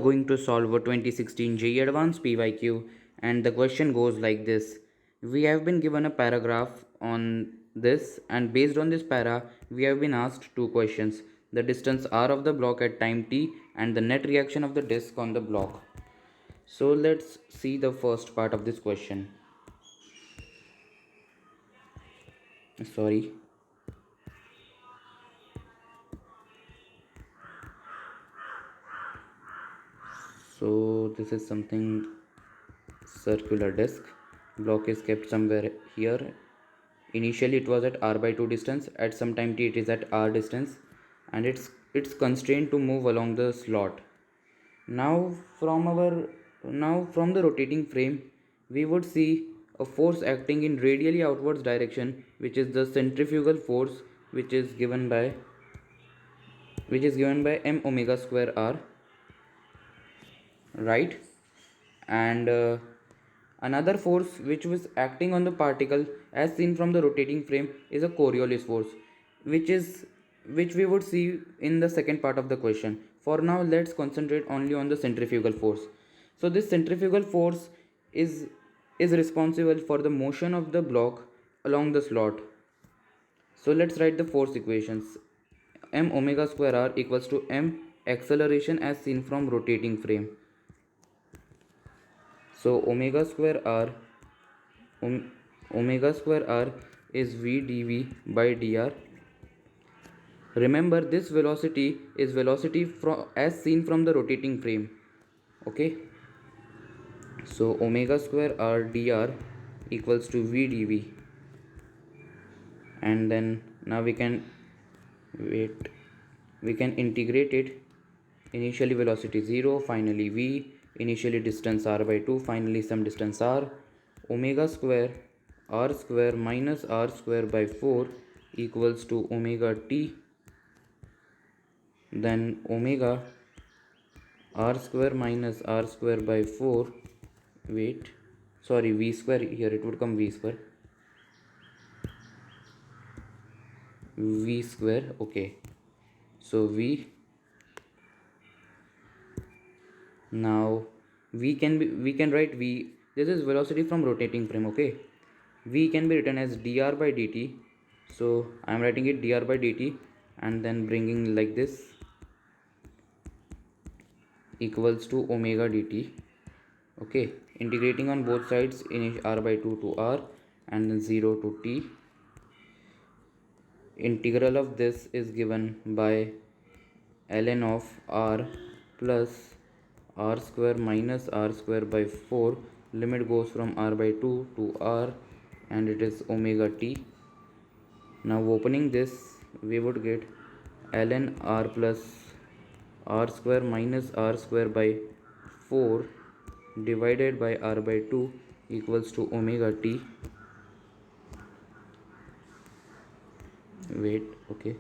going to solve a 2016 JEE Advanced PYQ, and the question goes like this. We have been given a paragraph on this, and based on this para, we have been asked two questions. The distance r of the block at time t and the net reaction of the disk on the block. So let's see the first part of this question. Sorry. So this is something circular disk. Block is kept somewhere here. Initially it was at r by 2 distance. At some time t it is at r distance, and it's constrained to move along the slot. Now from the rotating frame, we would see a force acting in radially outwards direction, which is the centrifugal force, which is given by m omega square r, right? And another force which was acting on the particle as seen from the rotating frame is a Coriolis force, which we would see in the second part of the question. For now, let's concentrate only on the centrifugal force. So this centrifugal force is is responsible for the motion of the block along the slot. So let's write the force equations. M omega square r equals to m acceleration as seen from rotating frame. So omega square r is v dv by dr. Remember, this velocity is velocity as seen from the rotating frame. Okay, so omega square r dr equals to v dv, and then now we can integrate it. Initially velocity 0, finally v, initially distance r by 2, finally some distance r. Omega square r square minus r square by 4 equals to omega t, then omega r square minus r square by 4, v square, here it would come v square. Okay, so v, now we can write v, this is velocity from rotating frame. Okay, v can be written as dr by dt, so I am writing it dr by dt and then bringing like this, equals to omega dt. Okay, integrating on both sides, in r by 2 to r and then 0 to t. Integral of this is given by ln of r plus r square minus r square by 4. Limit goes from r by 2 to r and it is omega t. Now opening this, we would get ln r plus r square minus r square by 4 divided by r by 2 equals to omega t. Okay,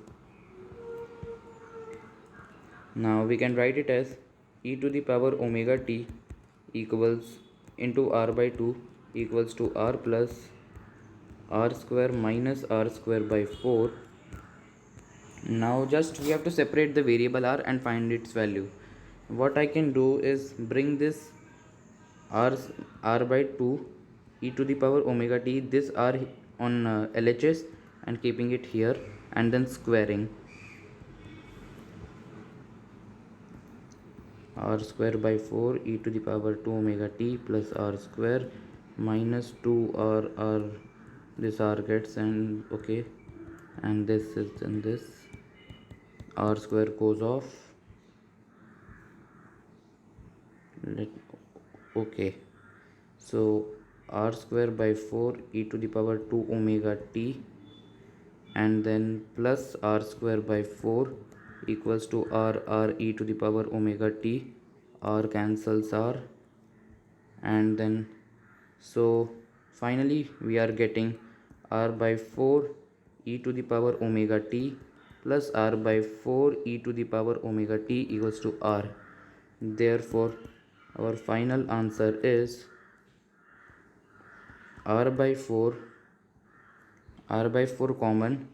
now we can write it as e to the power omega t equals into r by 2 equals to r plus r square minus r square by 4. Now just we have to separate the variable r and find its value. What I can do is bring this r by 2 e to the power omega t, this r on LHS, and keeping it here and then squaring. R square by 4 e to the power 2 omega t plus r square minus 2 r, this r gets, and okay, and this is in this, r square goes off. Okay, so r square by 4 e to the power 2 omega t and then plus r square by 4 equals to r e to the power omega t. R cancels r, and then so finally we are getting r by 4 e to the power omega t plus r by 4 e to the power omega t equals to r. Therefore our final answer is r by 4 common,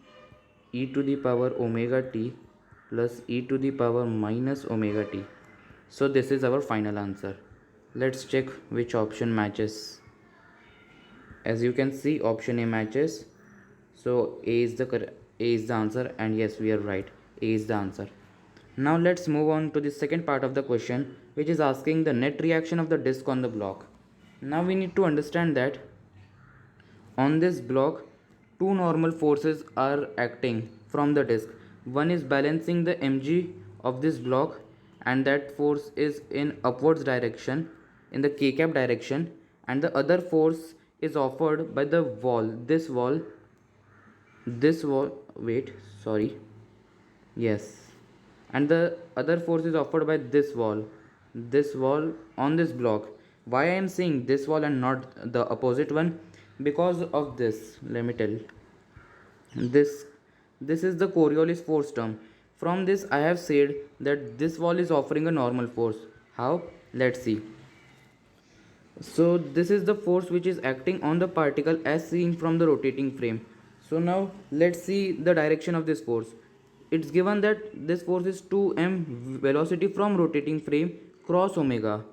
e to the power omega t plus e to the power minus omega t. So this is our final answer. Let's check which option matches. As you can see, option A matches. So A is the answer, and yes, we are right. A is the answer. Now let's move on to the second part of the question, which is asking the net reaction of the disk on the block. Now we need to understand that on this block, two normal forces are acting from the disk. One is balancing the mg of this block, and that force is in upwards direction, in the k cap direction, and the other force is offered by the wall, this wall, wait, sorry, yes, and the other force is offered by this wall on this block. Why I am saying this wall and not the opposite one? Because of this, let me tell. This is the Coriolis force term. From this I have said that this wall is offering a normal force. How? Let's see. So this is the force which is acting on the particle as seen from the rotating frame. So now let's see the direction of this force. It's given that this force is 2m velocity from rotating frame cross omega.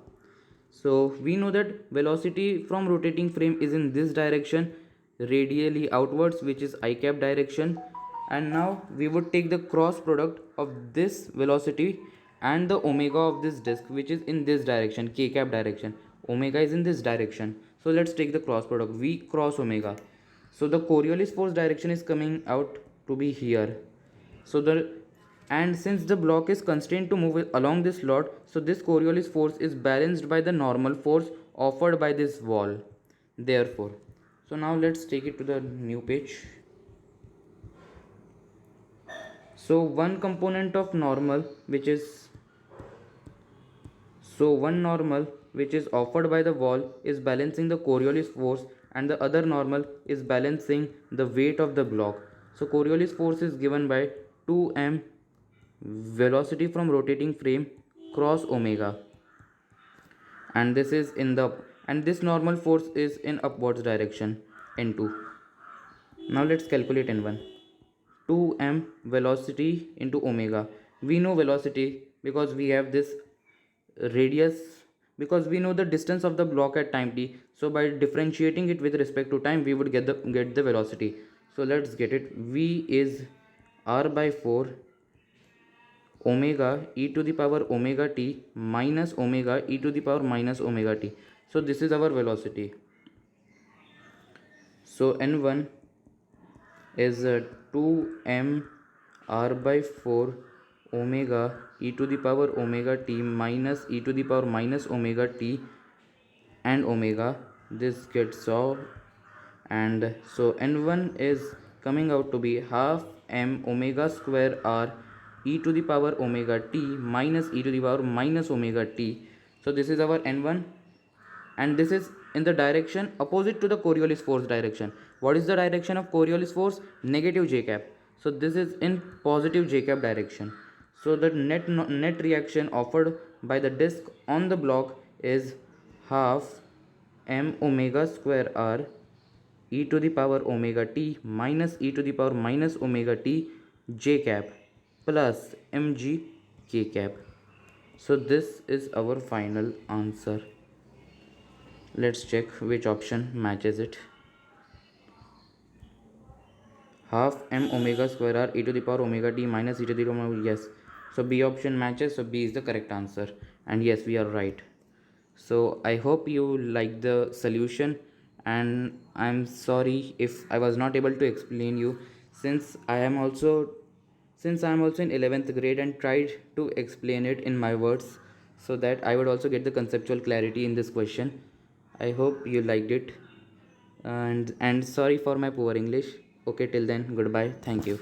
So we know that velocity from rotating frame is in this direction, radially outwards, which is I cap direction. And now we would take the cross product of this velocity and the omega of this disk, which is in this direction, k cap direction. Omega is in this direction. So let's take the cross product, v cross omega. So the Coriolis force direction is coming out to be here. So and since the block is constrained to move along this slot, so this Coriolis force is balanced by the normal force offered by this wall. Therefore, so now let's take it to the new page. So one component of normal which is one normal which is offered by the wall is balancing the Coriolis force, and the other normal is balancing the weight of the block. So Coriolis force is given by 2m velocity from rotating frame cross omega, and this is in the, and this normal force is in upwards direction, n2. Now let's calculate n1. 2m velocity into omega. We know velocity because we have this radius, because we know the distance of the block at time t. So by differentiating it with respect to time, we would get the velocity. So let's get it. V is r by 4 omega e to the power omega t minus omega e to the power minus omega t. So this is our velocity. So n1 is 2m r by 4 omega e to the power omega t minus e to the power minus omega t and omega. This gets solved, and so n1 is coming out to be half m omega square r e to the power omega t minus e to the power minus omega t. So this is our n1, and this is in the direction opposite to the Coriolis force direction. What is the direction of Coriolis force? Negative j cap. So this is in positive j cap direction. So the net reaction offered by the disk on the block is half m omega square r e to the power omega t minus e to the power minus omega t j cap plus mg k cap. So this is our final answer. Let's check which option matches it. Half m omega square r e to the power omega t minus e to the power, yes. So B option matches, so B is the correct answer, and yes, we are right. So I hope you like the solution, and I'm sorry if I was not able to explain you, since I am also in 11th grade and tried to explain it in my words so that I would also get the conceptual clarity in this question. I hope you liked it, and sorry for my poor English. Okay, till then, goodbye, thank you.